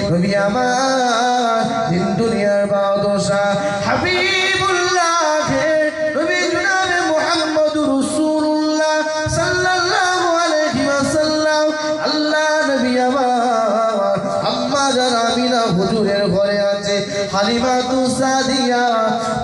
নবী আমার দিন দুনিয়ার বাদশা হাবিবুল্লাহ নবী জনাবে মুহাম্মদুর রাসূলুল্লাহ সাল্লাল্লাহু আলাইহি ওয়াসাল্লাম আল্লাহ নবী আমার আম্মা জান আমিনা হুজুরের ঘরে আছে হালিমাতু সাদিয়া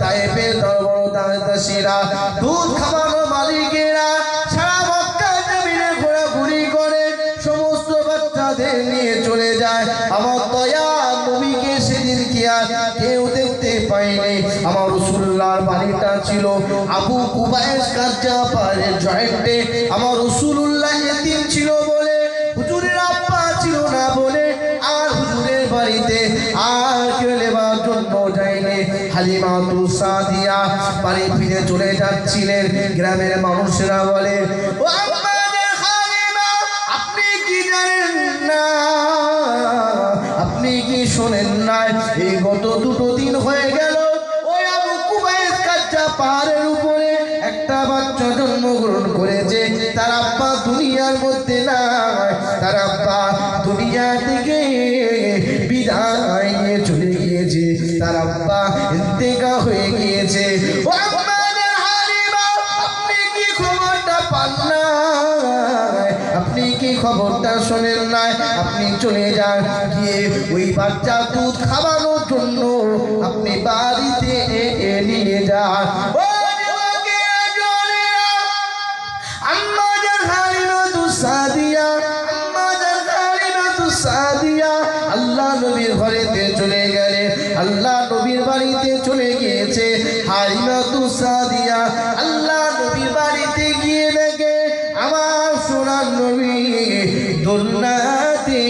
তায়েফে দরবার দাসীরা দুধ খাওয়ানো মালিকেরা সারা মক্কা জমিনে ঘোরাঘুরি করে সমস্ত বাচ্চাদের নিয়ে চলে যায় আমার দয়া নবীকে সেদিন কি আর কেউ দেখতে পায়নি আমার রাসূলুল্লাহর বাড়িটা ছিল আবু কুবাইস কাজ্জাপারের জয়েন্টে আমার রাসূলুল্লাহ এতিম ছিল বলে হুজুরের আব্বা ছিল না বলে আর হুজুরের বাড়িতে আর কেউ লেবার জন্য যায়নি হালিমাতু সাদিয়া বাড়ি ফিরে চলে যাচ্ছিলেন গ্রামের মানুষেরা বলে ও আমাদের হালিমা আপনি কি জানেন না আপনি কি শোনেন না এই গত 2 দিন হয়ে গেল ওই আবু কুবাইস কাজ্জাপারের উপরে একটা বাচ্চা জন্মগ্রহণ করেছে তার আব্বা দুনিয়ার মধ্যে নাই তার আব্বা দুনিয়া থেকে বিদায় নিয়ে চলে গিয়েছে তার আব্বা ইন্তেকাল হয়ে গিয়েছে ও আমাদের হালিমা আপনি কি খবরটা পান না আপনি কি খবরটা শোনেন না আপনি চলে যান গিয়ে ওই বাচ্চা দুধ খাওয়ানোর জন্য আপনি বাড়িতে নিয়ে যান ও আল্লাহ নবীর ঘরেতে চলে গেলে আল্লাহ নবীর বাড়িতে চলে গিয়েছে হালিমাতু সাদিয়া আল্লাহ নবীর বাড়িতে গিয়ে দেখে আমার সোনার নবী দোলনাতে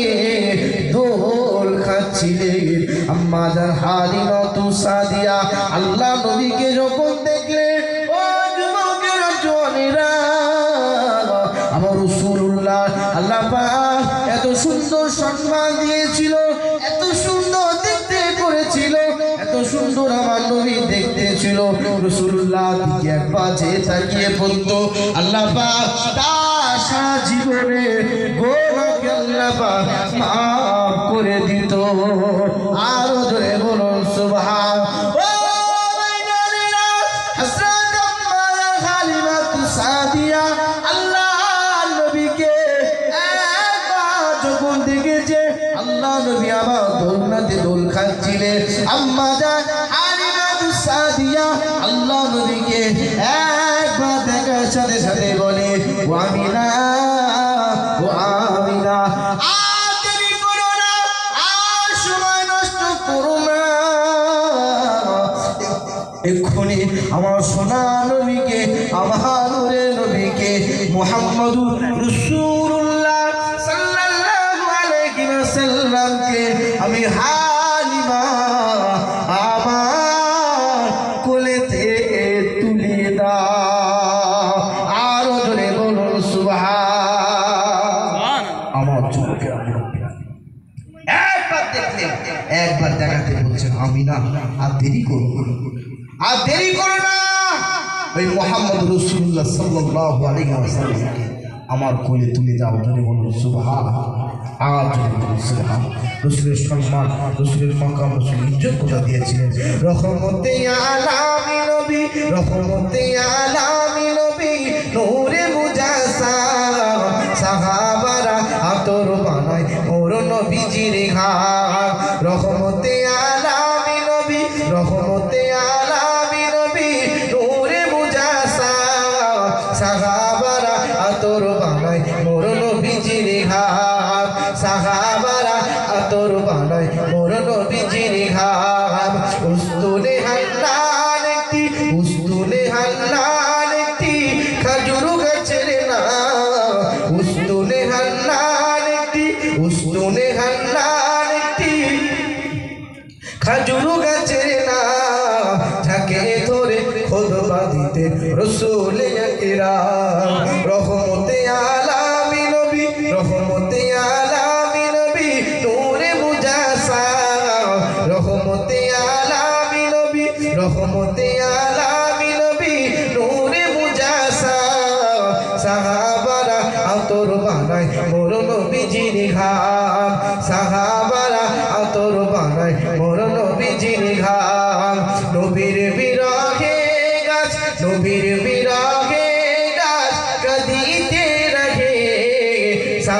দোল খাচ্ছিলেন আম্মা জান হালিমাতু সাদিয়া আল্লাহ নবীকে যখন দেখলে ও যুবকেরা জওয়ানেরা আমার রাসূলুল্লাহ আল্লাহ পাক এত সুন্দর সম্মান দিয়েছিল এত সুন্দর দেখতে করেছিল এত সুন্দর আমার নবী দেখতে ছিল রাসূলুল্লাহ দিকে একবার যে তাকিয়ে বলতো আল্লাহ পাক তার সারা জীবনে গুনাহকে আল্লাহ পাক মাফ করে দিত আরো জোরে বলুন সুবহান আল্লাহ নবী আমার দোলনাতে দোল খাচ্ছিলেন আম্মা জান হালিমাতু সাদিয়া আল্লাহ নবীকে একবার দেখার সাথে সাথে বলে ও আমিনা ও আমিনা আর দেরি করো না আর সময় নষ্ট করো না এক্ষুনি আমার সোনা নবীকে আমার নূরের নবীকে মুহাম্মদুর রাসূলুল্লাহ সাল্লামকে আমি হালিমা আমার কোলেতে তুলে দাও আরো জোরে বলুন সুবহান আমার চোখে একবার দেখলেন একবার দেখাতে বলছেন আমি না আর দেরি করো আর দেরি করো না ওই মুহাম্মদ রাসূলুল্লাহ সাল্লাল্লাহু আলাইহি ওয়াসাল্লামকে আমার কোলে তুলে দাও জোরে বলুন সুবহান আর জোরে বলুন সুবহান রাসূলের সম্মান রাসূলের মাকাম রাসূল ইজ্জত কোথা দিয়েছিলেন রহমতে আলামি নবী রহমতে আলামি নবী নূরে মুজাসসাম সাহাবারা আতর বানায় ওর নবীজির ঘাম রহমতে আলামি নবী রহমতে আলামি নবী নূরে মুজাসসাম সাহাবারা আতর বানায় মোর নবীজির ঘাম সাহাবারা আতর বানায় মোর নবীজির ঘাম উস্তুনে হান্নান একটি উস্তুনে হান্নান একটি খাজুর গাছের নাম উস্তুনে হান্নান একটি উস্তুনে হান্নান একটি খাজুর গাছের নাম ঝাঁকে ধরে খুতবা দিতে রাসূল আকরাম রহমতে আলামি নবী রহমতে আলামি নবী নূরে মুজাসসাম রহমতে আলামি নবী রহমতে আলামি নবী নূরে মুজাসসাম সাহাবারা আতর বানায় মোর নবীজির ঘাম সাহাবারা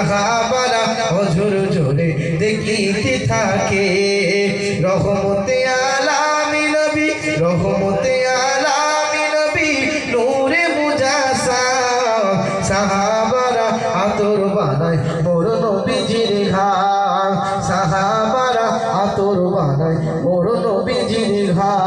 সাহাবারা হজুর জোরে দেখিতে থাকে রহমতে আলামি নবী রহমতে আলামি নবী নূরে মুজাসসাম সাহাবারা আতর বানায় মোর নবীজির ঘাম সাহাবারা আতর বানায় মোর নবীজির ঘাম